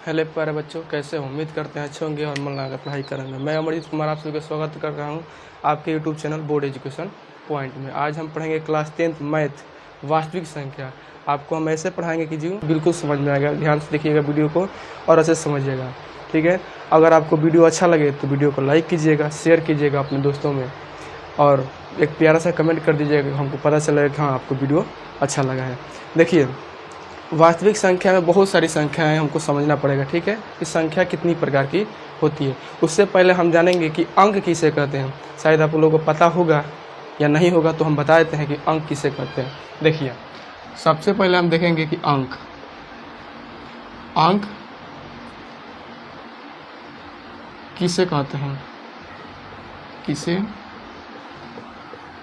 Hello प्यारे बच्चों, कैसे हो? उम्मीद करते हैं अच्छे होंगे और मन लगाकर पढ़ाई करेंगे। मैं अमरजीत कुमार आप सभी का स्वागत कर रहा हूं आपके YouTube channel board education point में। आज हम पढ़ेंगे क्लास 10th मैथ वास्तविक संख्या। आपको हम ऐसे पढ़ाएंगे कि जी बिल्कुल समझ में आएगा। ध्यान से देखिएगा वीडियो को और ऐसे समझिएगा, ठीक है। अगर आपको वीडियो अच्छा लगे तो वीडियो को लाइक कीजिएगा, शेयर कीजिएगा अपने दोस्तों में और एक प्यारा सा कमेंट कर दीजिएगा, हमको पता चलेगा कि हाँ आपको वीडियो अच्छा लगा है। देखिए, वास्तविक संख्या में बहुत सारी संख्याएं हमको समझना पड़ेगा, ठीक है, कि संख्या कितनी प्रकार की होती है। उससे पहले हम जानेंगे कि अंक किसे कहते हैं। शायद आप लोगों को पता होगा या नहीं होगा, तो हम बता देते हैं कि अंक किसे कहते हैं। देखिए, सबसे पहले हम देखेंगे कि अंक किसे कहते हैं, किसे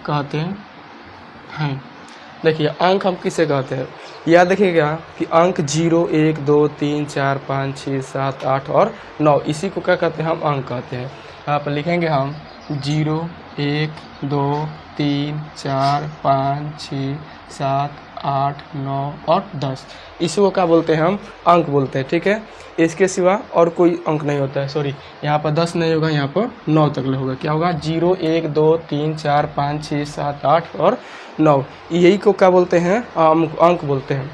कहते हैं। देखिए, अंक हम किसे कहते हैं, याद रखिएगा कि अंक 0, 1, 2, 3, 4, 5, 6, 7, 8 और 9, इसी को क्या कहते हैं, हम अंक कहते हैं। यहाँ पर लिखेंगे हम 0, 1, 2, 3, 4, 5, 6, 7, 8, 9 और 10, इसी को क्या बोलते हैं, हम अंक बोलते हैं, ठीक है। इसके सिवा और कोई अंक नहीं होता है। सॉरी, यहाँ पर 10 नहीं होगा, यहाँ पर 9 तक होगा। क्या होगा, 0, 1, 2, 3, 4, 5, 6, 7, 8 और 9, यही को क्या बोलते हैं, अंक बोलते हैं।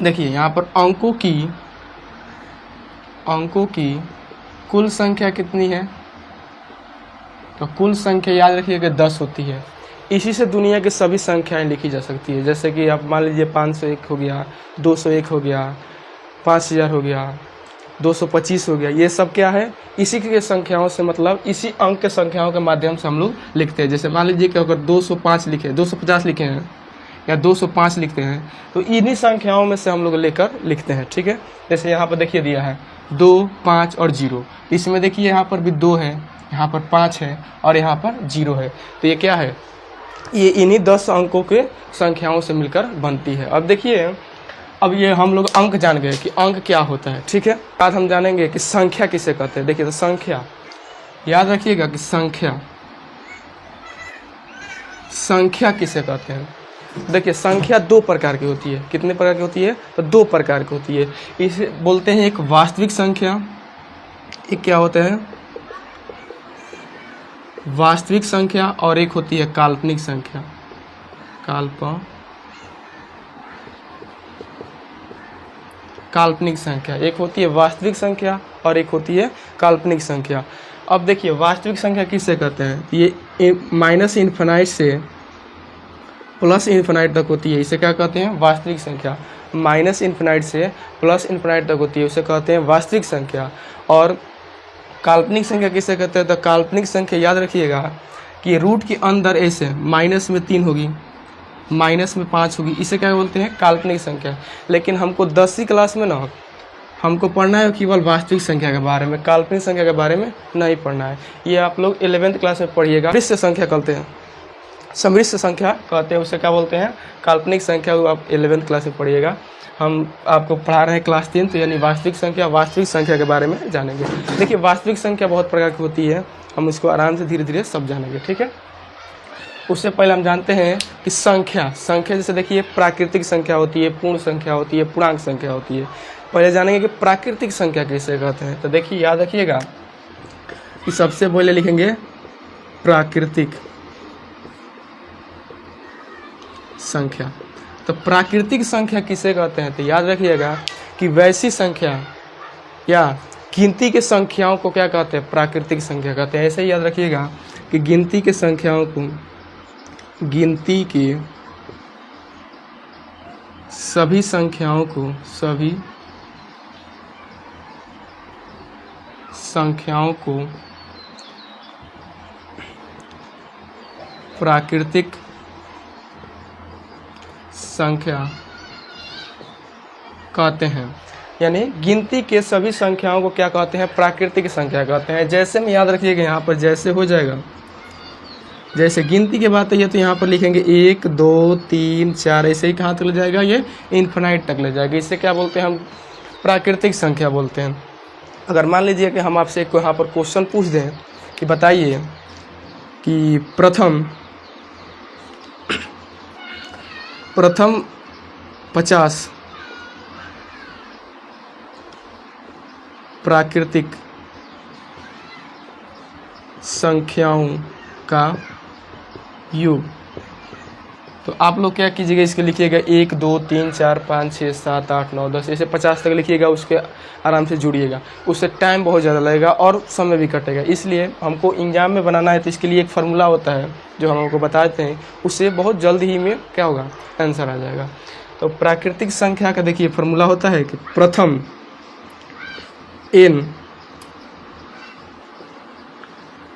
देखिए, यहाँ पर अंकों की कुल संख्या कितनी है, तो कुल संख्या याद रखिएगा 10 होती है। इसी से दुनिया की सभी संख्याएं लिखी जा सकती है। जैसे कि आप मान लीजिए 501 हो गया, 201 हो गया, 5000 हो गया, 225 हो गया, ये सब क्या है, इसी के संख्याओं से, मतलब इसी अंक के संख्याओं के माध्यम से हम लोग लिखते हैं। जैसे मान लीजिए कि अगर 205 लिखे, 250 लिखे हैं या 205 लिखते हैं, तो इन्हीं संख्याओं में से हम लोग लेकर लिखते हैं, ठीक है। जैसे यहाँ पर देखिए दिया है 2, 5 और 0, इसमें देखिए यहाँ पर भी 2 है, यहाँ पर 5 है और यहाँ पर 0 है, तो ये क्या है, ये इन्हीं 10 अंकों के संख्याओं से मिलकर बनती है। अब देखिए, अब ये हम लोग अंक जान गए कि अंक क्या होता है, ठीक है। आज हम जानेंगे कि संख्या किसे कहते हैं। देखिए, तो संख्या याद रखिएगा कि संख्या किसे कहते हैं। देखिए, संख्या 2 प्रकार की होती है। कितने प्रकार की होती है, तो 2 प्रकार की होती है। इसे बोलते हैं एक वास्तविक संख्या, एक क्या होता है, वास्तविक संख्या, और एक होती है काल्पनिक संख्या। काल्पनिक संख्या, एक होती है वास्तविक संख्या और एक होती है काल्पनिक संख्या। अब देखिए, वास्तविक संख्या किसे कहते हैं, ये माइनस इन्फिनाइट से प्लस इन्फिनाइट तक होती है, इसे क्या कहते हैं, वास्तविक संख्या। माइनस इन्फिनाइट से प्लस इन्फिनाइट तक होती है, उसे कहते हैं वास्तविक संख्या। और काल्पनिक संख्या किसे कहते हैं, तो काल्पनिक संख्या याद रखिएगा कि रूट के अंदर ऐसे माइनस में 3 होगी, माइनस में 5 होगी, इसे क्या बोलते हैं, काल्पनिक संख्या। लेकिन हमको 10वीं क्लास में ना हमको पढ़ना है केवल वास्तविक संख्या के बारे में, काल्पनिक संख्या के बारे में नहीं पढ़ना है। ये आप लोग 11th क्लास में पढ़िएगा। समृद्ध संख्या कहते हैं, समृद्ध संख्या कहते हैं, उसे क्या बोलते हैं, काल्पनिक संख्या। वो आप 11th क्लास में पढ़िएगा। हम आपको पढ़ा रहे हैं क्लास 10, तो यानी वास्तविक संख्या के बारे में जानेंगे। देखिए, वास्तविक संख्या बहुत प्रकार की होती है, हम इसको आराम से धीरे धीरे सब जानेंगे, ठीक है। उससे पहले हम जानते हैं कि संख्या जैसे देखिए, प्राकृतिक संख्या होती है, पूर्ण संख्या होती है, पूर्णांक संख्या होती है। पहले जानेंगे कि प्राकृतिक संख्या किसे कहते हैं। तो देखिए, याद रखिएगा कि सबसे पहले लिखेंगे प्राकृतिक संख्या। तो प्राकृतिक संख्या किसे कहते हैं, तो याद रखिएगा कि वैसी संख्या या गिनती के संख्याओं को क्या कहते हैं, प्राकृतिक संख्या कहते हैं। ऐसे ही याद रखिएगा कि गिनती के संख्याओं को, गिनती के सभी संख्याओं को प्राकृतिक संख्या कहते हैं। यानी गिनती के सभी संख्याओं को क्या कहते हैं, प्राकृतिक संख्या कहते हैं। जैसे में याद रखिएगा, यहाँ पर जैसे हो जाएगा, जैसे गिनती की बात है तो यहाँ पर लिखेंगे 1, 2, 3, 4, ऐसे ही कहाँ तक ले जाएगा, ये इन्फिनाइट तक ले जाएगा। इसे क्या बोलते हैं, हम प्राकृतिक संख्या बोलते हैं। अगर मान लीजिए कि हम आपसे एक यहाँ पर क्वेश्चन पूछ दें कि बताइए कि प्रथम 50 प्राकृतिक संख्याओं का योग। तो आप लोग क्या कीजिएगा, इसके लिखिएगा 1 2 3 4 5 6 7 8 9 10 ऐसे 50 तक लिखिएगा, उसके आराम से जुड़िएगा। उससे टाइम बहुत ज़्यादा लगेगा और समय भी कटेगा, इसलिए हमको एग्जाम में बनाना है तो इसके लिए एक फार्मूला होता है जो हम आपको बताते हैं, उससे बहुत जल्द ही में क्या होगा, आंसर आ जाएगा। तो प्राकृतिक संख्या का देखिए फार्मूला होता है कि प्रथम n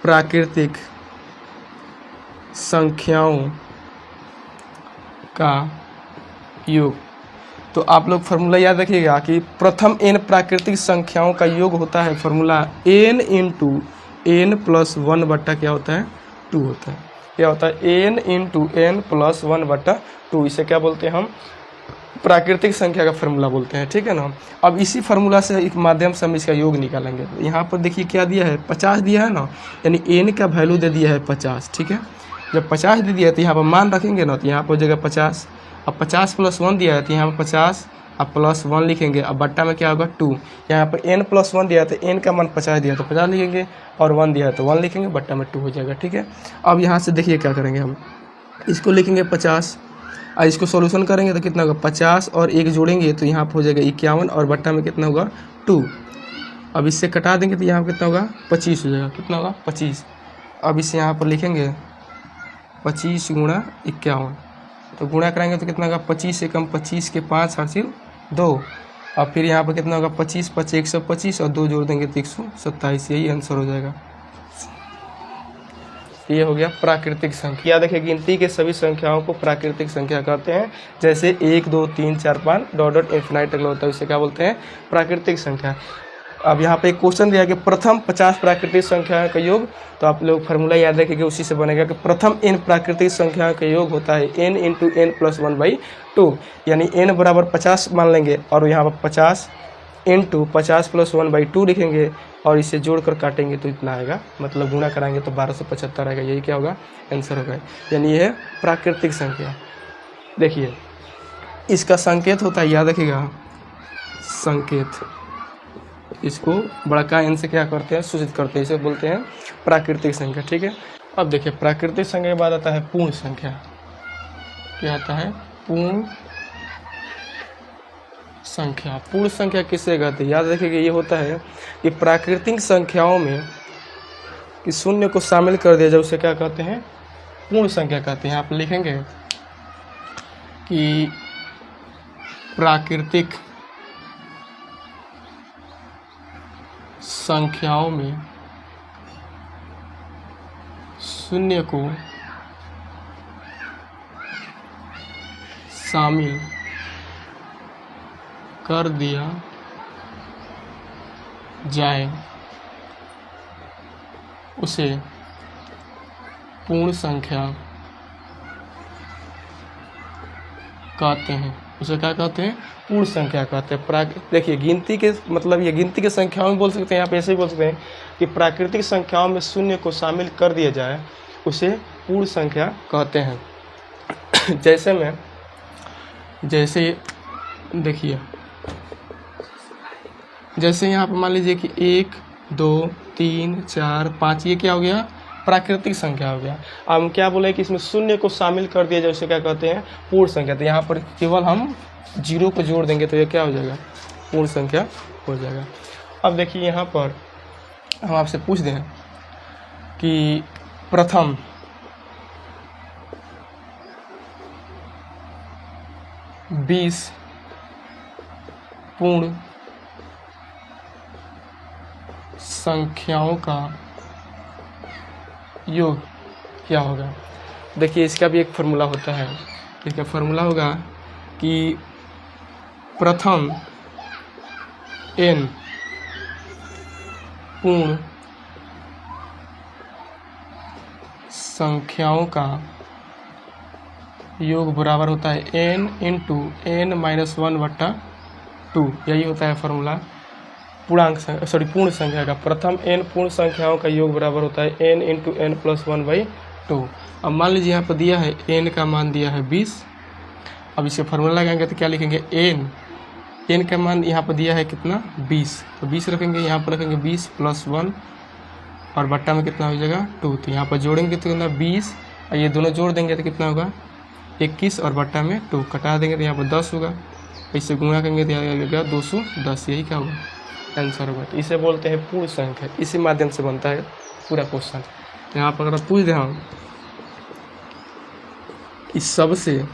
प्राकृतिक संख्याओं का योग। तो आप लोग फार्मूला याद रखिएगा कि प्रथम n प्राकृतिक संख्याओं का योग होता है formula n into n plus 1 बट्टा क्या होता है, 2 होता है। क्या होता है, n इंटू n प्लस 1 बट्टा 2। इसे क्या बोलते हैं हम, प्राकृतिक संख्या का फार्मूला बोलते हैं, ठीक है ना। अब इसी फार्मूला से एक माध्यम से हम इसका योग निकालेंगे। तो यहाँ पर देखिए क्या दिया है, 50 दिया है ना, यानी n का वैल्यू दे दिया है 50, ठीक है। जब 50 दे दिया है तो यहाँ पर मान रखेंगे ना, तो यहाँ पर हो जाएगा 50। अब 50 प्लस 1 दिया है तो यहाँ पर 50, अब प्लस 1 लिखेंगे, अब बट्टा में क्या होगा 2। यहाँ पर n प्लस 1 दिया है तो n का मान 50 दिया है तो 50 लिखेंगे, और 1 दिया है तो 1 लिखेंगे, बट्टा में 2 हो जाएगा, ठीक है। अब यहाँ से देखिए क्या करेंगे, हम इसको लिखेंगे 50 और इसको सॉल्यूशन करेंगे तो कितना होगा, 50 और 1 जोड़ेंगे तो यहाँ पर हो जाएगा 51, और बट्टा में कितना होगा 2। अब इससे कटा देंगे तो यहाँ पर कितना होगा, 25 हो जाएगा, कितना होगा 25। अब इसे यहाँ पर लिखेंगे 25 गुणा 51, तो गुणा कराएंगे तो कितना होगा, 25 से कम 25 के 5 हासिल 2, और फिर यहाँ पर कितना होगा 25 5 125, और 2 जोड़ देंगे तो 127। यही आंसर हो जाएगा। ये हो गया प्राकृतिक संख्या। देखिए गिनती के सभी संख्याओं को प्राकृतिक संख्या कहते हैं, जैसे 1 2 3 4 5 डॉट डॉट इन्फिनाइट तक होता है, उसे क्या बोलते हैं, प्राकृतिक संख्या। अब यहाँ पे एक क्वेश्चन दिया कि प्रथम 50 प्राकृतिक संख्या का योग। तो आप लोग फार्मूला याद रखेंगे, उसी से बनेगा कि प्रथम n प्राकृतिक संख्या का योग होता है n इंटू n प्लस 1/2, यानी n बराबर 50 मान लेंगे, और यहाँ पर 50 इंटू 50 प्लस 1/2 लिखेंगे, और इसे जोड़कर काटेंगे तो इतना आएगा, मतलब गुणा कराएंगे तो 1275 आएगा। यही क्या होगा, आंसर होगा। यानी यह है प्राकृतिक संख्या। देखिए इसका संकेत होता है, याद रखिएगा, संकेत, इसको बड़का n से क्या करते हैं, सूचित करते हैं, इसे बोलते हैं प्राकृतिक संख्या, ठीक है। अब देखिए प्राकृतिक संख्या के बाद आता है पूर्ण संख्या। क्या आता है, पूर्ण संख्या। पूर्ण संख्या किसे कहते हैं, याद रखिएगा, ये होता है कि प्राकृतिक संख्याओं में कि शून्य को शामिल कर दिया जाए, उसे क्या कहते हैं, पूर्ण संख्या कहते हैं। आप लिखेंगे कि प्राकृतिक संख्याओं में शून्य को शामिल कर दिया जाए उसे पूर्ण संख्या कहते हैं। उसे क्या कहते हैं, पूर्ण संख्या कहते हैं। देखिए गिनती के मतलब ये गिनती के संख्याओं में बोल सकते हैं, यहाँ पे ऐसे भी बोल सकते हैं कि प्राकृतिक संख्याओं में शून्य को शामिल कर दिया जाए उसे पूर्ण संख्या कहते हैं। जैसे देखिए, जैसे यहाँ पर मान लीजिए कि 1 2 3 4 5, ये क्या हो गया, प्राकृतिक संख्या हो गया। अब हम क्या बोले कि इसमें शून्य को शामिल कर दिया जाए उसे क्या कहते हैं, पूर्ण संख्या। तो यहाँ पर केवल हम 0 को जोड़ देंगे तो ये क्या हो जाएगा, पूर्ण संख्या हो जाएगा। अब देखिए यहाँ पर हम आपसे पूछ दें कि प्रथम बीस पूर्ण संख्याओं का योग क्या होगा। देखिए इसका भी एक फार्मूला होता है। इसका फार्मूला होगा कि प्रथम n पूर्ण संख्याओं का योग बराबर होता है n इंटू n-1/2। यही होता है फार्मूला पूर्ण संख्या का। प्रथम n पूर्ण संख्याओं का योग बराबर होता है n इंटू n+1/2। अब मान लीजिए यहाँ पर दिया है n का मान दिया है 20। अब इसे फार्मूला लगाएंगे तो क्या लिखेंगे, n n का मान यहाँ पर दिया है कितना 20, तो 20 रखेंगे, यहाँ पर रखेंगे 20 प्लस 1 और बट्टा में कितना हो जाएगा 2, तो यहाँ पर जोड़ेंगे तो कितना 20 और ये दोनों जोड़ देंगे तो कितना होगा 21 और बट्टा में 2, कटा देंगे तो यहाँ पर 10 होगा, इससे गुणा करेंगे तो यहाँ आएगा 210, यही क्या होगा आंसर होगा। तो इसे बोलते हैं पूर्ण संख्या, इसी माध्यम से बनता है पूरा क्वेश्चन। तो यहाँ पर अगर पूछ दें हम कि सबसे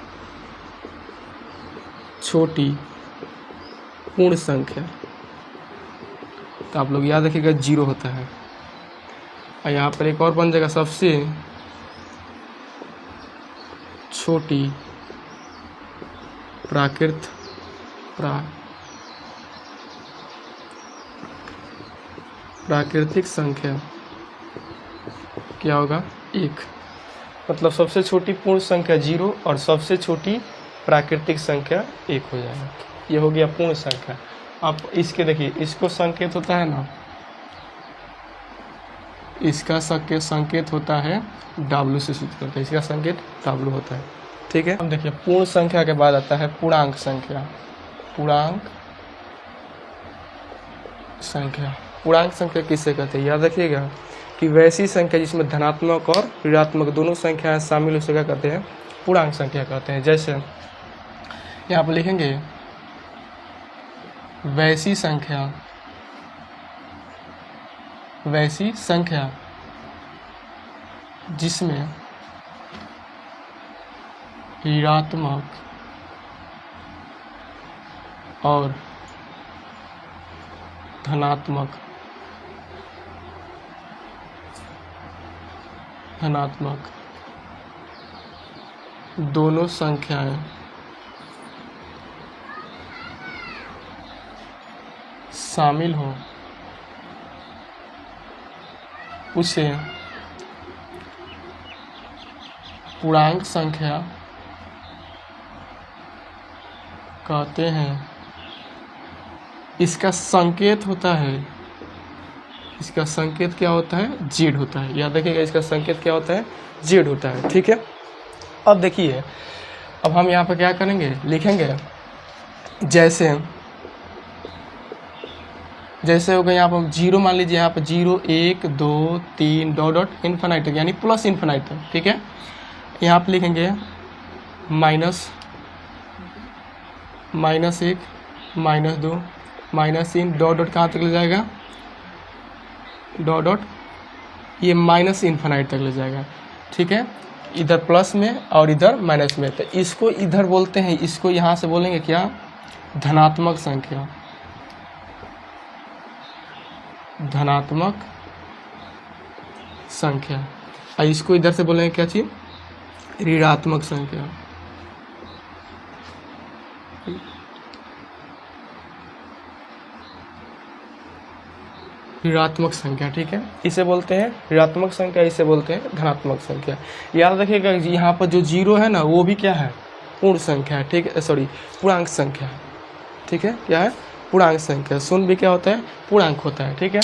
छोटी पूर्ण संख्या, तो आप लोग याद रखिएगा 0 होता है। और यहाँ पर एक और बन जाएगा सबसे छोटी प्राकृतिक संख्या क्या होगा 1, मतलब सबसे छोटी पूर्ण संख्या 0 और सबसे छोटी प्राकृतिक संख्या 1 हो जाएगा। ये हो गया पूर्ण संख्या। आप इसके देखिए, इसको संकेत होता है ना, इसका संकेत होता है W से सूचित करते हैं, इसका संकेत W होता है, ठीक है। अब देखिए पूर्ण संख्या के बाद आता है पूर्णांक संख्या। पूर्णांक संख्या किससे कहते हैं, याद रखिएगा कि वैसी संख्या जिसमें धनात्मक और ऋणात्मक दोनों संख्याएं शामिल, उसे क्या कहते हैं पूर्णांक संख्या कहते हैं। जैसे यहाँ पर लिखेंगे वैसी संख्या जिसमें ऋणात्मक और धनात्मक दोनों संख्याएं शामिल हो, उसे पूर्णांक संख्या कहते हैं। इसका संकेत होता है, इसका संकेत क्या होता है Z होता है, याद रखिएगा इसका संकेत क्या होता है Z होता है, ठीक है। अब देखिए, अब हम यहाँ पर क्या करेंगे, लिखेंगे जैसे हो गया यहाँ पर 0, मान लीजिए यहाँ पर 0 1 2 3 डॉट इन्फिनाइट तक, यानी प्लस इन्फिनाइट तक, ठीक है। यहाँ पर लिखेंगे -1 -2 -3 डॉट कहाँ तक ले जाएगा, डॉट ये माइनस इन्फिनाइट तक ले जाएगा, ठीक है। इधर प्लस में और इधर माइनस में, तो इसको इधर बोलते हैं, इसको यहाँ से बोलेंगे क्या धनात्मक संख्या, और इसको इधर से बोलेंगे क्या चीज ऋणात्मक संख्या। ऋणात्मक संख्या, ठीक है, इसे बोलते हैं ऋणात्मक संख्या, इसे बोलते हैं धनात्मक संख्या। याद रखिएगा यहाँ पर जो 0 है ना, वो भी क्या है पूर्ण संख्या है, ठीक है, सॉरी पूर्णांक संख्या, ठीक है, क्या है पूर्णांक संख्या। शून्य भी क्या होता है पूर्णांक होता है, ठीक है।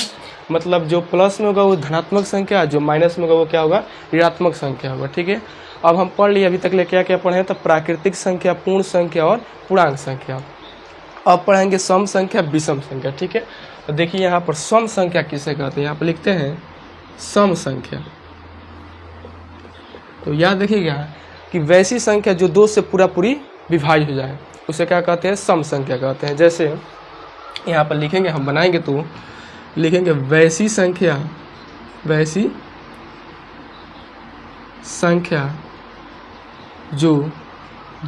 मतलब जो प्लस में होगा वो धनात्मक संख्या, जो माइनस में होगा वो क्या होगा ऋणात्मक संख्या होगा, ठीक है। अब हम पढ़ लिए अभी तक ले क्या क्या पढ़े हैं, तो प्राकृतिक संख्या, पूर्ण संख्या और पूर्णांक संख्या। अब पढ़ेंगे सम संख्या, विषम संख्या, ठीक है। तो देखिए यहाँ पर सम संख्या किसे कहते हैं, यहाँ पर लिखते हैं सम संख्या। तो याद रखिएगा कि वैसी संख्या जो 2 से पूरी विभाज्य हो जाए, उसे क्या कहते हैं सम संख्या कहते हैं। जैसे यहाँ पर लिखेंगे, हम बनाएंगे तो लिखेंगे वैसी संख्या जो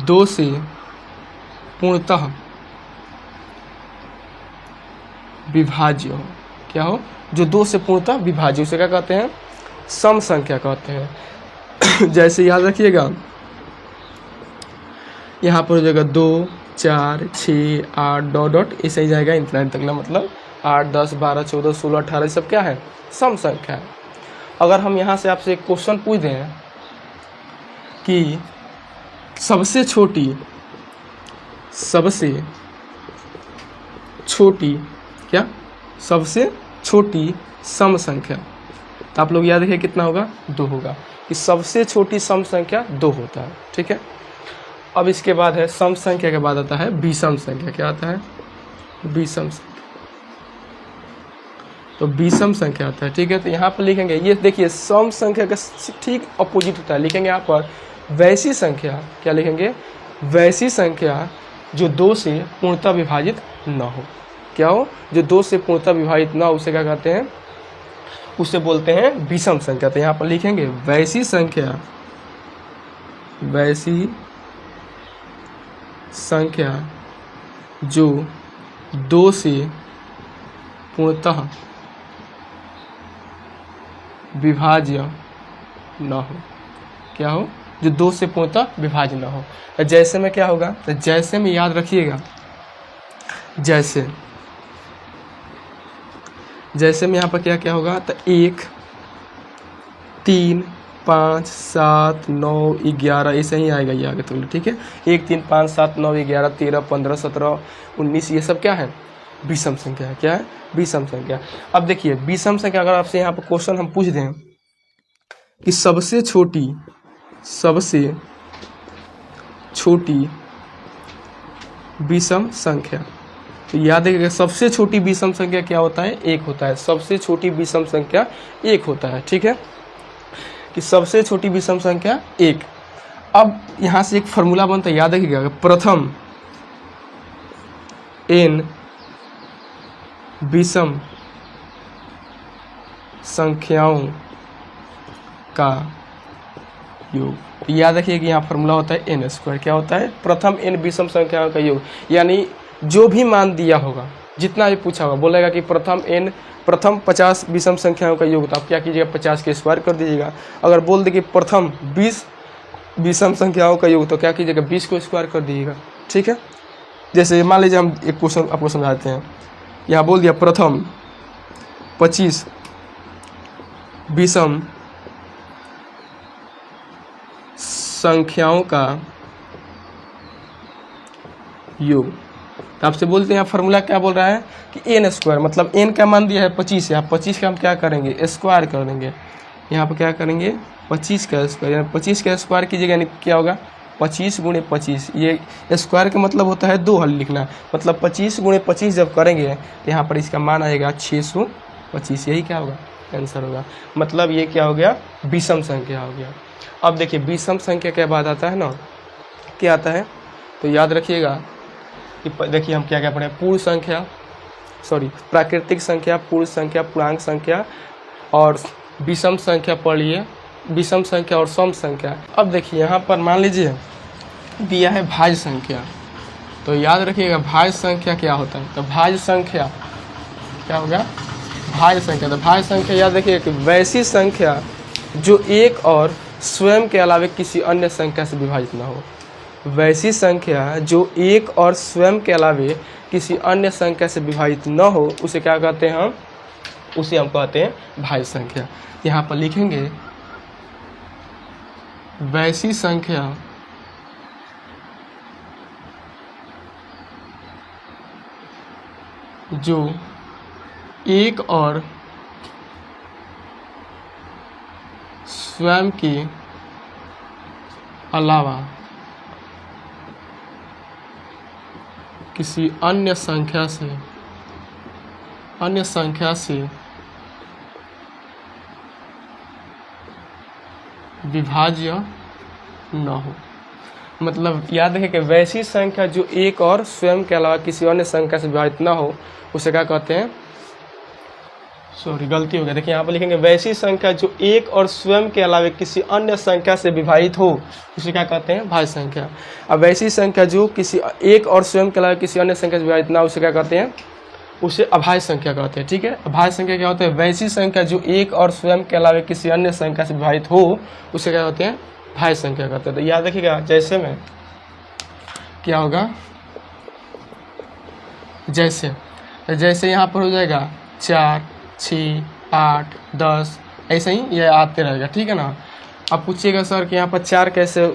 2 से पूर्णतः विभाज्य हो, क्या हो जो 2 से पूर्णतः विभाज्य, उसे क्या कहते हैं सम संख्या कहते हैं। जैसे याद रखिएगा यहाँ पर हो जाएगा 2 4 6 8 डॉट ऐसे ही जाएगा इन्फिनिट तक, मतलब 8 10 12 14 16 18 सब क्या है सम संख्या है। अगर हम यहाँ से आपसे एक क्वेश्चन पूछ दें कि सबसे छोटी सम संख्या, तो आप लोग याद रखिए कितना होगा 2 होगा, कि सबसे छोटी सम संख्या 2 होता है, ठीक है। अब इसके बाद है सम संख्या के बाद आता है विषम संख्या। क्या आता है विषम संख्या, तो विषम संख्या आता है। ठीक है, तो यहाँ पर लिखेंगे, ये देखिए सम संख्या का ठीक अपोजिट होता है। लिखेंगे यहाँ पर वैसी संख्या, क्या लिखेंगे, वैसी संख्या जो 2 से पूर्णतः विभाजित न हो। क्या हो, जो 2 से पूर्णतः विभाजित न हो, उसे क्या कहते हैं, उसे बोलते हैं विषम संख्या। तो यहाँ पर लिखेंगे वैसी संख्या, वैसी संख्या जो 2 से पूर्णतः विभाज्य न हो। क्या हो, जो 2 से पूर्णतः विभाज्य न हो। तो जैसे में क्या होगा, तो जैसे में याद रखिएगा, जैसे में यहाँ पर क्या क्या होगा, तो 1, 3, 5, 7, 9, 11 ऐसे ही आएगा ये आगे तो। ठीक है, 1, 3, 5, 7, 9, 11, 13, 15, 17, 19, ये सब क्या है, विषम संख्या है। क्या है, विषम संख्या। अब देखिए विषम संख्या, अगर आपसे यहाँ पर क्वेश्चन हम पूछ दें कि सबसे छोटी विषम संख्या, तो याद रखिएगा सबसे छोटी विषम संख्या क्या होता है, 1 होता है। सबसे छोटी विषम संख्या 1 होता है। ठीक है, कि सबसे छोटी विषम संख्या 1। अब यहाँ से एक फॉर्मूला बनता है, याद रखिएगा, प्रथम n विषम संख्याओं का योग। याद रखिए कि यहाँ फॉर्मूला होता है n²। क्या होता है, प्रथम n विषम संख्याओं का योग, यानी जो भी मान दिया होगा, जितना भी पूछा होगा, बोलेगा कि प्रथम 50 विषम संख्याओं का योग, तो आप क्या कीजिएगा, 50 के स्क्वायर कर दीजिएगा। अगर बोल दे कि प्रथम 20 विषम संख्याओं का योग, तो क्या कीजिएगा, 20 को स्क्वायर कर दीजिएगा। ठीक है, जैसे मान लीजिए हम एक क्वेश्चन आपको समझाते हैं। यहाँ बोल दिया प्रथम 25 विषम संख्याओं का योग, तो आपसे बोलते हैं फॉर्मूला क्या बोल रहा है कि n², मतलब n का मान दिया है 25 है, आप 25 का हम क्या करेंगे, स्क्वायर कर देंगे। यहाँ पर क्या करेंगे, 25 का स्क्वायर, यानी 25 का स्क्वायर कीजिएगा, यानी क्या होगा, 25 × 25। ये स्क्वायर का मतलब होता है 2 हल लिखना, मतलब 25 × 25 जब करेंगे तो यहाँ पर इसका मान आएगा 625। यही क्या होगा, आंसर होगा। मतलब ये क्या हो गया, विषम संख्या हो गया। अब देखिए विषम संख्या के बाद आता है ना, क्या आता है, तो याद रखिएगा कि देखिए हम क्या क्या पढ़े, पूर्ण संख्या, प्राकृतिक संख्या, पूर्ण संख्या, पूर्णांक संख्या और विषम संख्या पढ़ लिए, विषम संख्या और सम संख्या। अब देखिए यहाँ पर मान लीजिए दिया है भाज्य संख्या, तो याद रखिएगा भाज्य संख्या क्या होता है, तो भाज्य संख्या क्या होगा, भाज्य संख्या। तो भाज्य संख्या याद रखिएगा कि वैसी संख्या जो एक और स्वयं के अलावा किसी अन्य संख्या से विभाजित ना हो। वैसी संख्या जो एक और स्वयं के अलावा किसी अन्य संख्या से विभाजित न हो, उसे क्या कहते हैं हम, उसे हम कहते हैं भाज्य संख्या। यहाँ पर लिखेंगे वैसी संख्या जो एक और स्वयं के अलावा किसी अन्य संख्या से विभाज्य न हो। मतलब याद रखें कि वैसी संख्या जो एक और स्वयं के अलावा किसी अन्य संख्या से विभाजित न हो, उसे क्या कहते हैं, गलती हो गया। देखिए यहाँ पर लिखेंगे वैसी संख्या जो एक और स्वयं के अलावा किसी अन्य संख्या से विभाजित हो, उसे क्या कहते हैं, भाज्य संख्या। अब वैसी संख्या जो किसी एक और स्वयं के अलावा किसी अन्य संख्या से विभाजित ना हो, उसे क्या कहते हैं, उसे अभाज्य संख्या कहते हैं। ठीक है, अभाज्य संख्या क्या होता है, वैसी संख्या जो एक और स्वयं के अलावा किसी अन्य संख्या से विभाजित हो, उसे क्या कहते हैं, भाज्य संख्या कहते हैं। तो याद रखिएगा जैसे में क्या होगा, जैसे यहाँ पर हो जाएगा 4, 6, 8, 10 ऐसे ही ये आते रहेगा। ठीक है ना। अब पूछिएगा सर कि यहाँ पर 4 कैसे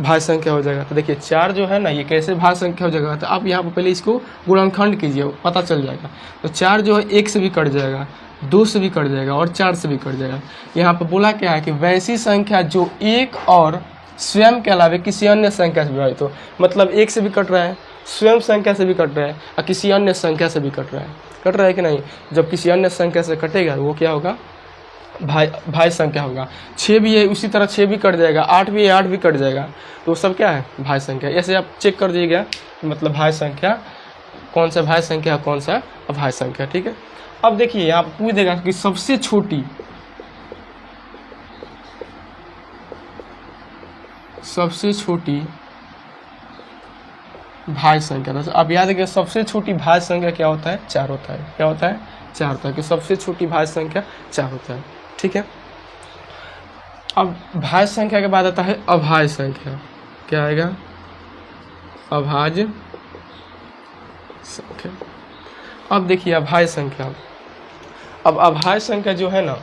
भाज्य संख्या हो जाएगा, तो देखिए 4 जो है ना, ये कैसे भाज्य संख्या हो जाएगा, तो आप यहाँ पर पहले इसको गुणनखंड कीजिए, पता चल जाएगा। तो 4 जो है 1 से भी कट जाएगा, 2 से भी कट जाएगा और 4 से भी कट जाएगा। यहाँ पर बोला क्या है कि वैसी संख्या जो एक और स्वयं के अलावा किसी अन्य संख्या से विभाजित हो, मतलब 1 से भी कट रहा है स्वयं संख्या से भी कट रहा है और किसी अन्य संख्या से भी कट रहा है कि नहीं। जब किसी अन्य संख्या से कटेगा वो क्या होगा, भाज्य संख्या होगा। 6 भी है उसी तरह 6 भी कट जाएगा, 8 भी है 8 भी कट जाएगा, तो सब क्या है, भाज्य संख्या। ऐसे आप चेक कर दीजिएगा मतलब भाज्य संख्या कौन सा भाज्य संख्या कौन सा अभाज्य संख्या, ठीक है। अब देखिए यहाँ पूछ देगा कि सबसे छोटी भाज्य संख्या। अब याद रखिए सबसे छोटी भाज्य संख्या क्या होता है, 4 होता है। क्या होता है, 4 होता है कि सबसे छोटी भाज्य संख्या 4 होता है, ठीक है। अब भाज्य संख्या के बाद आता है अभाज्य संख्या। क्या आएगा, अभाज्य संख्या। अब देखिए अभाज्य संख्या, अब अभाज्य संख्या जो है ना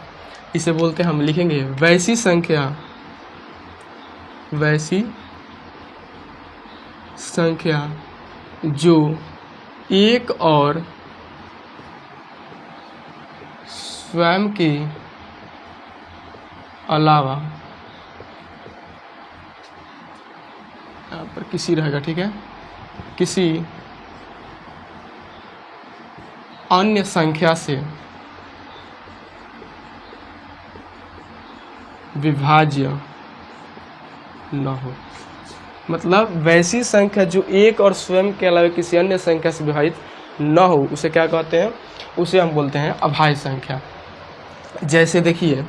इसे बोलते हैं, हम लिखेंगे वैसी संख्या जो एक और स्वयं के अलावा, यहाँ पर किसी रहेगा, ठीक है, किसी अन्य संख्या से विभाज्य न हो। मतलब वैसी संख्या जो एक और स्वयं के अलावा किसी अन्य संख्या से विभाजित न हो उसे क्या कहते हैं, उसे हम बोलते हैं अभाज्य संख्या। जैसे देखिए,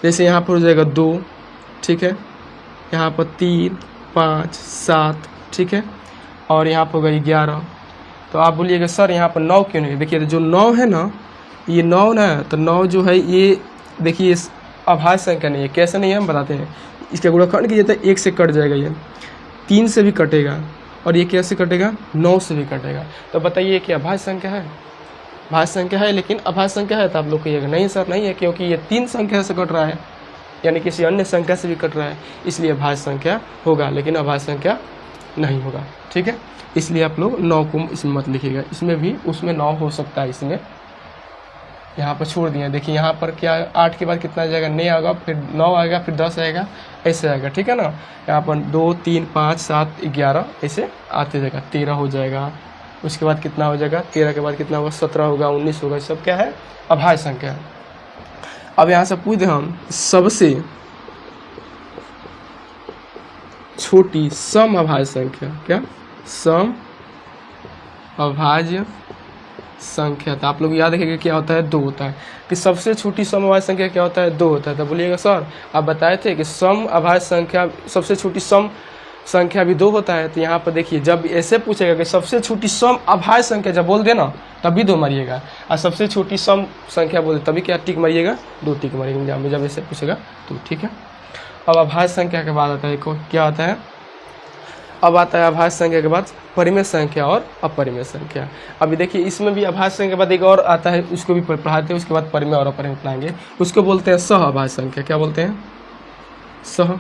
जैसे यहाँ पर हो जाएगा 2, ठीक है, यहाँ पर 3, 5, 7, ठीक है, और यहाँ पर होगा 11। तो आप बोलिएगा सर यहाँ पर 9 क्यों नहीं। देखिए जो 9 है ना, ये 9 ना, तो 9 जो है ये देखिए अभाज्य संख्या नहीं है। कैसे नहीं है हम बताते हैं। इसका गुणनखंड कीजिए तो 1 से कट जाएगा, ये 3 से भी कटेगा, और ये कैसे कटेगा, 9 से भी कटेगा। तो बताइए कि अभाज्य संख्या है, भाज्य संख्या है लेकिन अभाज्य संख्या है। तो आप लोग कहिएगा नहीं सर नहीं है, क्योंकि ये 3 संख्या से कट रहा है, यानी किसी अन्य संख्या से भी कट रहा है, इसलिए भाज्य संख्या होगा लेकिन अभाज्य संख्या नहीं होगा, ठीक है। इसलिए आप लोग 9 को इसमें मत लिखिएगा, इसमें भी उसमें 9 हो सकता है, इसमें यहाँ पर छोड़ दिए। देखिए यहाँ पर क्या 8 के बाद कितना आ जाएगा, 9 आएगा, फिर 9 आएगा, फिर 10 आएगा, ऐसे आएगा, ठीक है ना। यहाँ पर 2, 3, 5, 7, 11 ऐसे आते जाएगा, 13 हो जाएगा। उसके बाद कितना हो जाएगा, 13 के बाद कितना होगा, 17 होगा, 19 होगा। सब क्या है, अभाज्य संख्या है। अब यहाँ से पूछ दें हम सबसे छोटी सम अभाज्य संख्या, क्या सम अभाज्य संख्या। तो आप लोग याद रखेंगे क्या होता है, 2 होता है। कि सबसे छोटी सम अभाज्य संख्या क्या होता है, 2 होता है। तो बोलिएगा सर आप बताए थे कि सम अभाज्य संख्या, सबसे छोटी सम संख्या भी 2 होता है। तो यहाँ पर देखिए जब ऐसे पूछेगा कि सबसे छोटी सम अभाज्य संख्या जब बोल देना तभी 2 मारिएगा, और सबसे छोटी सम संख्या बोल तभी क्या टिक मारिएगा, 2 टिक मारिएगा जब ऐसे पूछेगा तो, ठीक है। अब अभाज्य संख्या के बाद आता है क्या आता है, अब आता है अभाज्य संख्या के बाद परिमेय संख्या और अपरिमेय संख्या। अभी देखिए इसमें भी अभाज्य संख्या के बाद एक और आता है, उसको भी पढ़ाते हैं, उसके बाद परिमेय और अपरिमेय पढ़ाएंगे। उसको बोलते हैं सह अभाज्य संख्या। क्या बोलते हैं, सह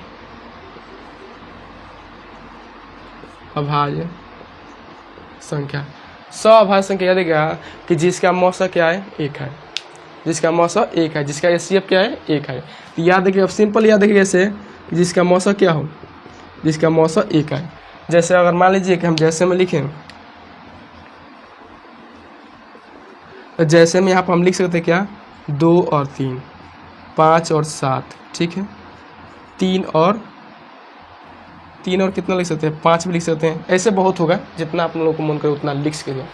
अभाज्य संख्या। सह अभाज्य संख्या याद है कि जिसका मौसा क्या है, 1 है, जिसका मौसा 1 है, जिसका एचसीएफ क्या है, 1 है। तो याद रखिए, अब सिंपल याद रखिए ऐसे, जिसका मौसा क्या हो, जिसका मौसा 1 है। जैसे अगर मान लीजिए कि हम जैसे में लिखें, तो जैसे में यहाँ पर हम लिख सकते हैं क्या, 2 और 3, 5 और 7, ठीक है, 3 और कितना लिख सकते हैं, 5 भी लिख सकते हैं। ऐसे बहुत होगा, जितना आप लोगों को मन करे उतना लिख सकते हैं।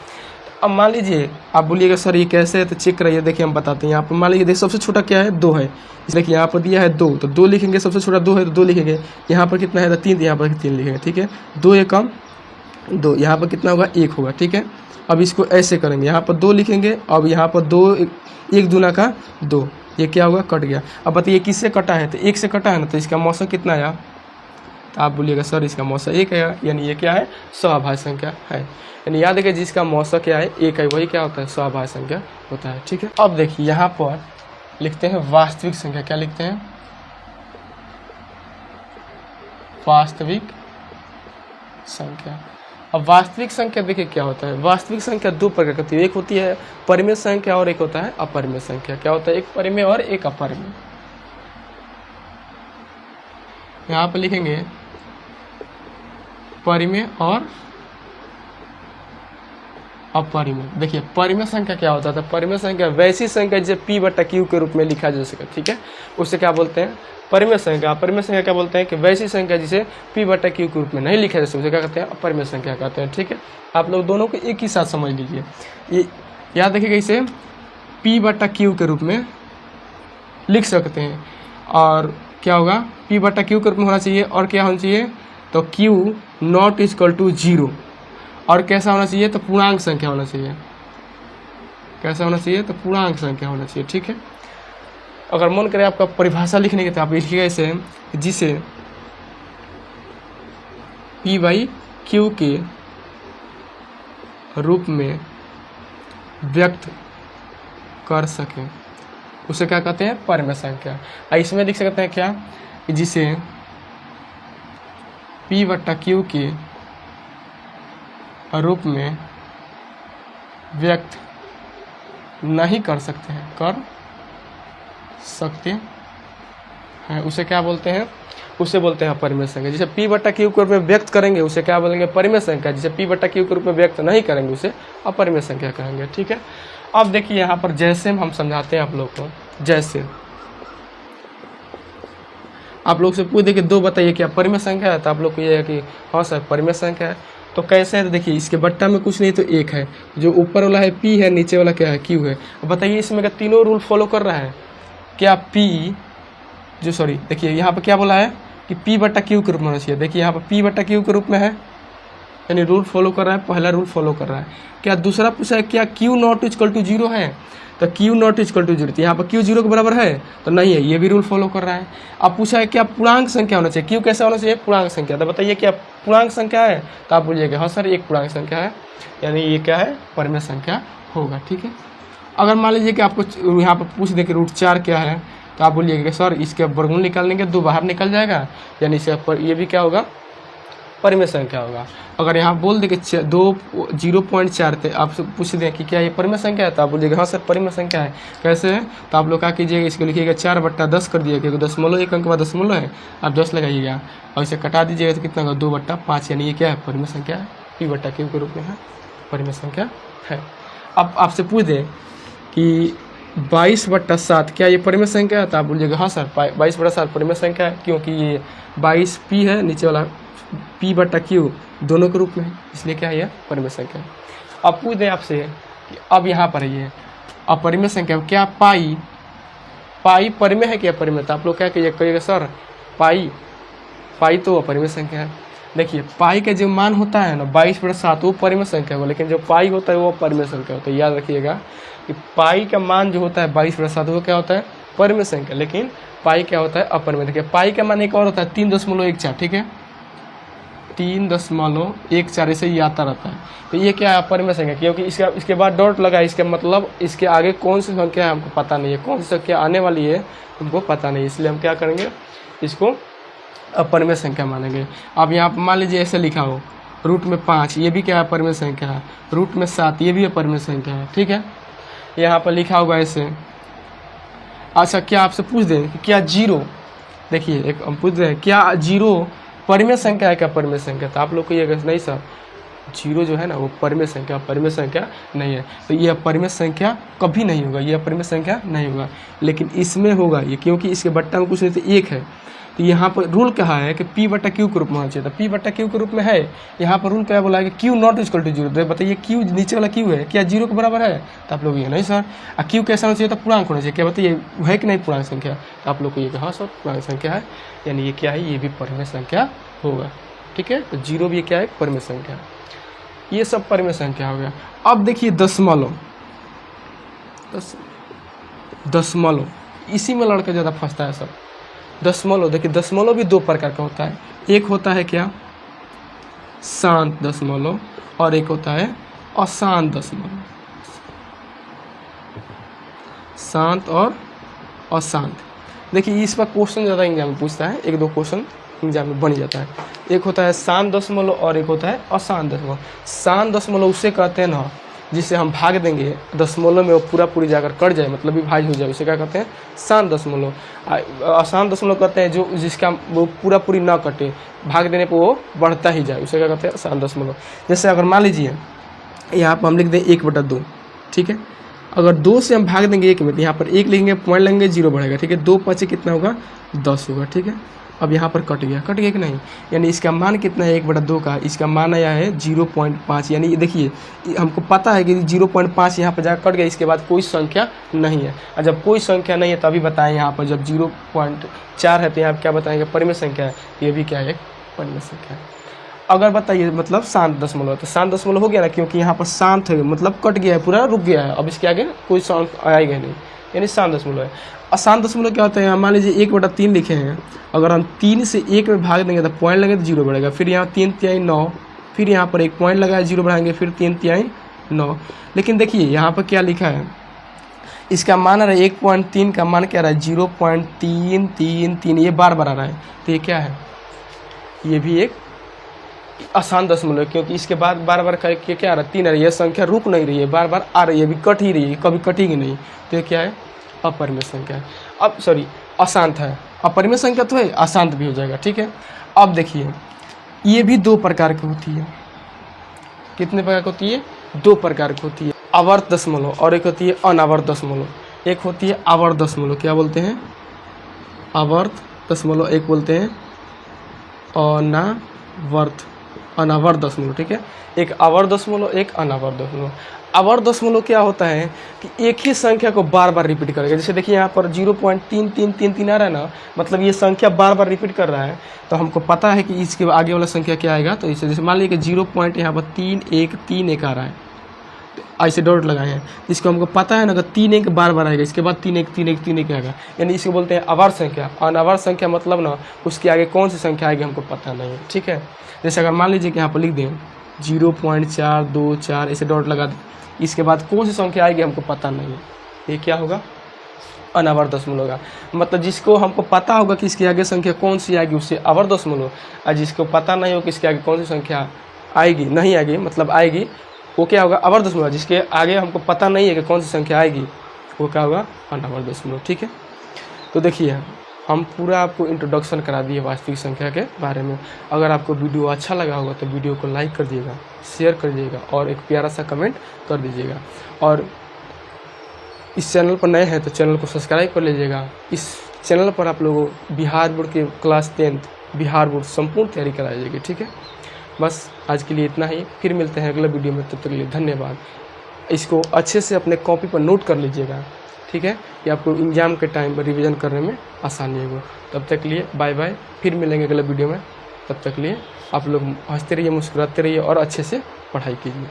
अब मान लीजिए आप बोलिएगा सर ये कैसे है, तो चेक कराइए। देखिए हम बताते हैं। यहाँ पर मान लीजिए देखिए सबसे छोटा क्या है, 2 है, इसलिए यहाँ पर दिया है 2, तो 2 लिखेंगे। सबसे छोटा 2 है तो 2 लिखेंगे। यहाँ पर कितना है, तो 3, यहाँ पर 3 लिखेंगे, ठीक है। 2 एक कम 2, यहाँ पर कितना होगा, 1 होगा, ठीक है। अब इसको ऐसे करेंगे, यहाँ पर 2 लिखेंगे, अब यहाँ पर 2 1 दूना का 2, ये क्या होगा, कट गया। अब बताइए किससे कटा है, तो 1 से कटा है ना, तो इसका मौसा कितना आया, तो आप बोलिएगा सर इसका मौसा 1 है, यानी ये क्या है, सहअभाज्य संख्या है। यानी याद रखिए जिसका मौसा क्या है, 1 है, वही क्या होता है, सहअभाज्य संख्या होता है, ठीक है। अब देखिए यहाँ पर लिखते हैं वास्तविक संख्या। क्या लिखते हैं, वास्तविक संख्या। अब वास्तविक संख्या देखिए क्या होता है, वास्तविक संख्या 2 प्रकार की होती है। एक होती है परिमेय संख्या और एक होता है अपरिमेय संख्या। क्या होता है, एक परिमेय और एक अपरिमेय। यहाँ पर लिखेंगे परिमेय और अपरिमेय। देखिए परिमेय संख्या क्या होता है, परिमेय संख्या वैसी संख्या जिसे p बटा q के रूप में लिखा जा सके, ठीक है, उसे क्या बोलते हैं, परिमेय संख्या। परिमेय संख्या क्या बोलते हैं कि वैसी संख्या जिसे p बटा q के रूप में नहीं लिखा जा सकता, उसे क्या कहते हैं, अपरिमेय संख्या कहते हैं, ठीक है। आप लोग दोनों को एक ही साथ समझ लीजिए। ये याद रखिएगा, इसे p बटा q के रूप में लिख सकते हैं, और क्या होगा, p बटा q के रूप में होना चाहिए, और क्या होना चाहिए, तो q नॉट इक्वल टू 0, और कैसा होना चाहिए, तो पूर्णांक संख्या होना चाहिए। कैसा होना चाहिए, तो पूर्णांक संख्या होना चाहिए, ठीक है। अगर मन करे आपका परिभाषा लिखने के तो आप लिखिएगा इसे, जिसे p बाई q के रूप में व्यक्त कर सके, उसे क्या कहते हैं, परिमेय संख्या। इसमें लिख सकते हैं क्या, जिसे p बटा q के रूप में व्यक्त नहीं कर सकते हैं, कर सकते हैं, उसे क्या बोलते हैं, उसे बोलते हैं परिमेय संख्या। जिसे p बटा q के रूप में व्यक्त करेंगे उसे क्या बोलेंगे, परिमेय संख्या। जिसे p बटा q के रूप में व्यक्त नहीं करेंगे उसे अपरिमेय संख्या कहेंगे, ठीक है। अब देखिए यहाँ पर जैसे हम समझाते हैं आप लोग को, जैसे आप लोग से पूछ दे कि 2 बताइए क्या परिमेय संख्या है, तो आप लोग को ये है कि हाँ सर परिमेय संख्या है। तो कैसे है, तो देखिए इसके बट्टा में कुछ नहीं तो 1 है, जो ऊपर वाला है p है, नीचे वाला क्या है, q है। अब बताइए इसमें क्या तीनों रूल फॉलो कर रहा है क्या, देखिए यहाँ पर क्या बोला है कि p बटा q के रूप में होना चाहिए। देखिए यहाँ पर p बटा q के रूप में है, यानी रूल फॉलो कर रहा है, पहला रूल फॉलो कर रहा है। क्या दूसरा पूछा है, क्या q नॉट इक्वल टू 0 है, तो q नॉट इक्वल टू 0, तो यहाँ पर q 0 के बराबर है तो नहीं है, ये भी रूल फॉलो कर रहा है। अब पूछा है क्या पूर्णांक संख्या होना चाहिए, q कैसा होना चाहिए, पूर्णांक संख्या। तो बताइए क्या पूर्णांक संख्या है, तो आप बोलिएगा हाँ सर एक पूर्णांक संख्या है, यानी ये क्या है, परिमेय संख्या होगा, ठीक है। अगर मान लीजिए कि आपको यहाँ पर पूछ दे कि √4 क्या है, तो आप बोलिएगा सर इसके वर्गमूल निकालने के 2 बाहर निकल जाएगा, यानी इसका पर ये भी क्या होगा, परिमेय संख्या होगा। अगर यहाँ बोल दे कि 0.4 थे, आप पूछ दें कि क्या ये परिमेय संख्या है, तो आप बोलिएगा हाँ सर परिमेय संख्या है। कैसे है, तो आप लोग क्या कीजिएगा, इसको लिखिएगा 4 बट्टा 10 कर दिए, क्योंकि 1 अंक बाद 0 है, आप 10 लगाइएगा और इसे कटा दीजिएगा तो कितना होगा, 2 बट्टा 5, यानी ये क्या है, परिमेय संख्या है, p बटा q के रूप में है, परिमेय संख्या है। अब आपसे पूछ दें कि 22 बट्टा 7 क्या ये परिमेय संख्या है, तो आप बोलिएगा हाँ सर 22 बट्टा 7 परिमेय संख्या है, क्योंकि ये 22 p है, नीचे वाला p बटा q दोनों के रूप में है, इसलिए क्या है ये परिमेय संख्या है। अब पूछ दें आपसे कि अब यहाँ पर ये अपरिमेय संख्या क्या, पाई परिमेय है क्या, परिमेय, तो आप लोग क्या कहिएगा सर पाई तो अपरिमेय संख्या है। देखिए पाई का जो मान होता है ना 22 बटा 7 वो परिमेय संख्या होगा, लेकिन जो पाई होता है वो अपरिमेय संख्या होता है। याद रखिएगा कि पाई का मान जो होता है 22 बटा 7 वो क्या होता है, परिमेय संख्या, लेकिन पाई क्या होता है, अपरिमेय। देखिए पाई का मान एक और होता है 3.14, ठीक है, 3.14 ऐसे ही आता रहता है, तो ये क्या है, अपरिमेय संख्या, क्योंकि इसके बाद डॉट लगा, इसका मतलब इसके आगे कौन सी संख्या है हमको पता नहीं है, कौन सी संख्या आने वाली है हमको पता नहीं, इसलिए हम क्या करेंगे, इसको अपरिमेय संख्या मानेंगे। अब यहाँ पर मान लीजिए ऐसे लिखा हो, रूट में 5 ये भी क्या है, अपरिमेय संख्या है, रूट में 7 ये भी अपरिमेय संख्या है, ठीक है। यहाँ पर लिखा होगा ऐसे। अच्छा क्या आपसे पूछ दें कि क्या 0, देखिए एक हम पूछ रहे हैं क्या 0 परिमेय संख्या है क्या, परिमेय संख्या, तो आप लोग को ये नहीं सर 0 जो है ना वो परिमेय संख्या नहीं है, तो ये अपरिमेय संख्या कभी नहीं होगा, ये अपरिमेय संख्या नहीं होगा, लेकिन इसमें होगा ये, क्योंकि इसके बट्टा में कुछ नहीं तो 1 है। तो यहाँ पर रूल कहा है कि p बटा q के रूप में होना चाहिए, तो p बटा q के रूप में है। यहाँ पर रूल क्या बोला है कि q नॉट इक्वल टू 0, तो बताइए q नीचे वाला q है क्या 0 के बराबर है, तो आप लोग ये नहीं सर q कैसा होना चाहिए, तो पूर्णांक होना चाहिए, क्या बताइए है कि नहीं पूर्णांक संख्या, तो आप लोग को ये कहा सर पूर्णांक संख्या है, यानी ये क्या है, ये भी परिमेय संख्या होगा, ठीक है। तो 0 भी क्या है, परिमेय संख्या, ये सब परिमेय संख्या हो गया। अब देखिए दशमलव, इसी में लड़का ज़्यादा फंसता है सब। दशमलव, देखिए दशमलव भी 2 प्रकार का होता है, एक होता है क्या शांत दशमलव और एक होता है अशांत दशमलव, शांत और अशांत। देखिए इस पर क्वेश्चन ज़्यादा एग्जाम में पूछता है, 1-2 क्वेश्चन एग्जाम में बन जाता है। एक होता है शांत दशमलव और एक होता है अशांत दशमलव। शांत दशमलव उसे कहते हैं ना जिसे हम भाग देंगे दशमलव में, वो पूरा पूरी जाकर कट जाए, मतलब विभाज्य हो जाए, उसे क्या कहते हैं? शांत दशमलव। अशांत दशमलव कहते हैं जो जिसका वो पूरा पूरी ना कटे, भाग देने पर वो बढ़ता ही जाए, उसे क्या कहते हैं? अशांत दशमलव। जैसे अगर मान लीजिए यहाँ पर हम लिख दें 1/2, ठीक है। अगर 2 से हम भाग देंगे 1 में, तो यहाँ पर 1 लिखेंगे, पॉइंट लेंगे, 0 बढ़ेगा, ठीक है। 2 5 कितना होगा? 10 होगा, ठीक है। अब यहाँ पर कट गया कि नहीं? यानी इसका मान कितना है 1/2 का? इसका मान आया है 0.5। यानी ये देखिए हमको पता है कि 0.5 यहाँ पर जाकर कट गया, इसके बाद कोई संख्या नहीं है। और जब कोई संख्या नहीं है तभी बताएं यहाँ पर, जब 0.4 है तो यहाँ क्या बताएंगे? परिमेय संख्या है। ये भी क्या है? एक परिमेय संख्या है। अगर बताइए मतलब शांत दशमलव, तो शांत दशमलव हो गया ना, क्योंकि यहाँ पर शांत है, मतलब कट गया है, पूरा रुक गया है, अब इसके आगे कोई साउंड आएगा नहीं, यानी शांत दशमलव है। अशांत दशमलव क्या होता है? मान लीजिए 1/3 लिखे हैं, अगर हम 3 से 1 में भाग देंगे तो पॉइंट लगेगा तो 0 बढ़ेगा, फिर यहाँ 3/3 9, फिर यहाँ पर एक पॉइंट लगाया 0 बढ़ाएंगे, फिर 3/3 9। लेकिन देखिए यहाँ पर क्या लिखा है, इसका मान आ रहा है 1.3 का मान क्या आ रहा है? 0.333, ये बार बार आ रहा है, तो ये क्या है? ये भी एक अशांत दशमलव, क्योंकि इसके बाद बार बार करके क्या आ रहा है? 3 आ रही है, संख्या रुक नहीं रही है, बार बार आ रही है, अभी कट ही रही है, कभी कटेगी नहीं, तो ये क्या है? अपरिमेय संख्या है। अब सॉरी अशांत है, अपरिमेय संख्या तो है, अशांत भी हो जाएगा, ठीक है। अब देखिए ये भी 2 प्रकार की होती है। कितने प्रकार की होती है? 2 प्रकार की होती है, आवर्त दशमलव और एक होती है अनावर्त दशमलव। एक होती है आवर्त दशमलव, क्या बोलते हैं? आवर्त दशमलव। एक बोलते हैं अनावर्त दशमलव, ठीक है। एक आवर्त दशमलव, एक अनावर्त दशमलव। आवर्त दशमलव क्या होता है कि एक ही संख्या को बार बार रिपीट करेगा। जैसे देखिए यहाँ पर 0.3333 आ रहा है ना, मतलब ये संख्या बार बार रिपीट कर रहा है, तो हमको पता है कि इसके आगे वाला संख्या क्या आएगा। तो इसे जैसे मान लीजिए कि 0. यहाँ पर 3131 आ रहा है, ऐसे डॉट लगाए हैं, इसको हमको पता है ना, अगर 3 बार बार आएगा, इसके बाद 3 आएगा, यानी इसको बोलते हैं आवर्त संख्या। अनावर्त संख्या मतलब ना उसके आगे कौन सी संख्या आएगी हमको पता नहीं है, ठीक है। जैसे अगर मान लीजिए कि यहाँ पर लिख दें 0.424, ऐसे डॉट लगा दें, इसके बाद कौन सी संख्या आएगी हमको पता नहीं है, ये क्या होगा? अनावर्त दशमलव होगा। मतलब जिसको हमको पता होगा कि इसके आगे संख्या कौन सी आएगी उससे आवर्त दशमलव, और जिसको पता नहीं हो कि इसके आगे कौन सी संख्या आएगी, नहीं आएगी मतलब आएगी, वो क्या होगा? आवर्त दशमलव। जिसके आगे हमको पता नहीं है कि कौन सी संख्या आएगी, वो क्या होगा? अनावर्त दशमलव, ठीक है। तो देखिए हम पूरा आपको इंट्रोडक्शन करा दिए वास्तविक संख्या के बारे में। अगर आपको वीडियो अच्छा लगा होगा तो वीडियो को लाइक कर दिएगा, शेयर कर दिएगा और एक प्यारा सा कमेंट कर दीजिएगा। और इस चैनल पर नए हैं तो चैनल को सब्सक्राइब कर लीजिएगा। इस चैनल पर आप लोगों बिहार बोर्ड के क्लास 10th बिहार बोर्ड संपूर्ण तैयारी कराई जाएगी, ठीक है। बस आज के लिए इतना ही, फिर मिलते हैं अगले वीडियो में, तब तक के लिए धन्यवाद। इसको अच्छे से अपने कॉपी पर नोट कर लीजिएगा, ठीक है, कि आपको एग्जाम के टाइम पर रिवीजन करने में आसानी होगी। तब तक के लिए बाय बाय, फिर मिलेंगे अगले वीडियो में। तब तक के लिए आप लोग हंसते रहिए, मुस्कुराते रहिए और अच्छे से पढ़ाई कीजिए।